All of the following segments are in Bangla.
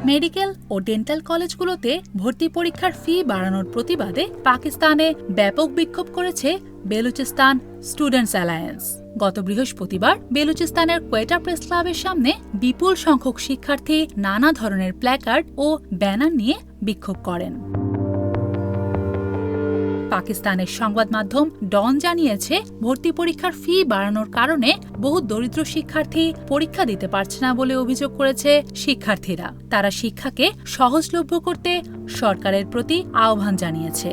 মেডিকেল ও ডেন্টাল কলেজগুলোতে ভর্তি পরীক্ষার ফি বাড়ানোর প্রতিবাদে পাকিস্তানে ব্যাপক বিক্ষোভ করেছে বেলুচিস্তান স্টুডেন্টস অ্যালায়েন্স। গত বৃহস্পতিবার বেলুচিস্তানের কোয়েটা প্রেস ক্লাবের সামনে বিপুল সংখ্যক শিক্ষার্থী নানা ধরনের প্ল্যাকার্ড ও ব্যানার নিয়ে বিক্ষোভ করেন। পাকিস্তানের সংবাদ মাধ্যম ডন জানিয়েছে, ভর্তি পরীক্ষার ফি বাড়ানোর কারণে বহু দরিদ্র শিক্ষার্থী পরীক্ষা দিতে পারছে না বলে অভিযোগ করেছে শিক্ষার্থীরা। তারা শিক্ষাকে সহজলভ্য করতে সরকারের প্রতি আহ্বান জানিয়েছে।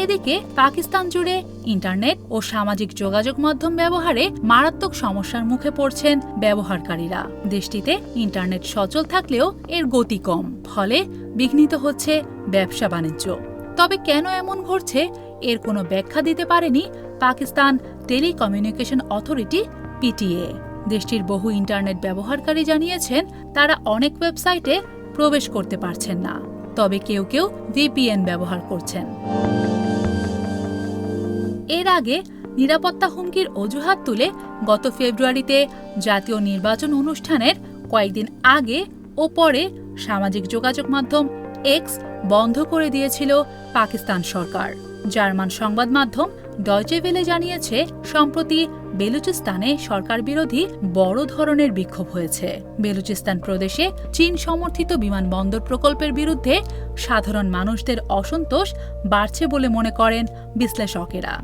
এদিকে পাকিস্তান জুড়ে ইন্টারনেট ও সামাজিক যোগাযোগ মাধ্যম ব্যবহারে মারাত্মক সমস্যার মুখে পড়ছেন ব্যবহারকারীরা। দেশটিতে ইন্টারনেট সচল থাকলেও এর গতি কম, ফলে বিঘ্নিত হচ্ছে ব্যবসা বাণিজ্য। তবে কেন এমন ঘটছে, এর কোনো ব্যাখ্যা দিতে পারেনি পাকিস্তান টেলিকমিউনিকেশন অথরিটি পিটিএ। দেশটির বহু ইন্টারনেট ব্যবহারকারী জানিয়েছেন, তারা অনেক ওয়েবসাইটে প্রবেশ করতে পারছেন না, তবে কেউ কেউ ভিপিএন ব্যবহার করছেন। এর আগে নিরাপত্তা হুমকির অজুহাত তুলে গত ফেব্রুয়ারিতে জাতীয় নির্বাচন অনুষ্ঠানের কয়েকদিন আগে ও পরে সামাজিক যোগাযোগ মাধ্যম এক্স বন্ধ করে দিয়েছিল পাকিস্তান সরকার। জার্মান সংবাদ মাধ্যম ডয়চে ভেলে জানিয়েছে, সম্প্রতি বেলুচিস্তানে সরকার বিরোধী বড় ধরনের বিক্ষোভ হয়েছে। বেলুচিস্তান প্রদেশে চীন সমর্থিত বিমানবন্দর প্রকল্পের বিরুদ্ধে সাধারণ মানুষদের অসন্তোষ বাড়ছে বলে মনে করেন বিশ্লেষকেরা।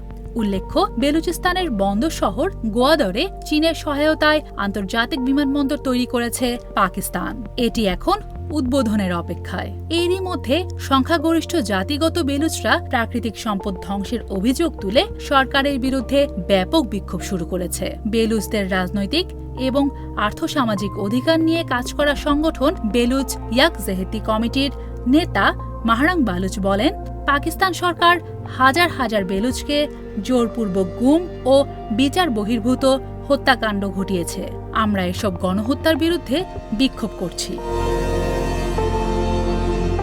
উল্লেখ্য, বেলুচিস্তানের বন্দর শহর গোয়াদরে চীনের সহায়তায় আন্তর্জাতিক বিমানবন্দর তৈরি করেছে পাকিস্তান। এটি এখন উদ্বোধনের অপেক্ষায়। এরই মধ্যে সংখ্যাগরিষ্ঠ জাতিগত বেলুচরা প্রাকৃতিক সম্পদ ধ্বংসের অভিযোগ তুলে সরকারের বিরুদ্ধে ব্যাপক বিক্ষোভ শুরু করেছে। বেলুচদের রাজনৈতিক এবং আর্থসামাজিক অধিকার নিয়ে কাজ করা সংগঠন বেলুচ ইয়াকজেহেতি কমিটির নেতা মাহরাং বালুচ বলেন, পাকিস্তান সরকার হাজার হাজার বেলুচকে জোরপূর্বক গুম ও বিচার বহির্ভূত হত্যাকাণ্ড ঘটিয়েছে। আমরা এসব গণহত্যার বিরুদ্ধে বিক্ষোভ করছি।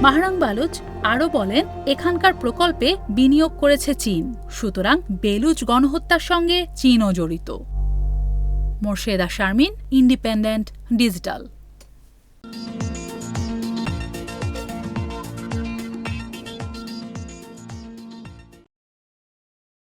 মাহরাং বালুচ আরও বলেন, এখানকার প্রকল্পে বিনিয়োগ করেছে চীন, সুতরাং বেলুচ গণহত্যার সঙ্গে চীনও জড়িত। Morsheda Sharmin, independent digital.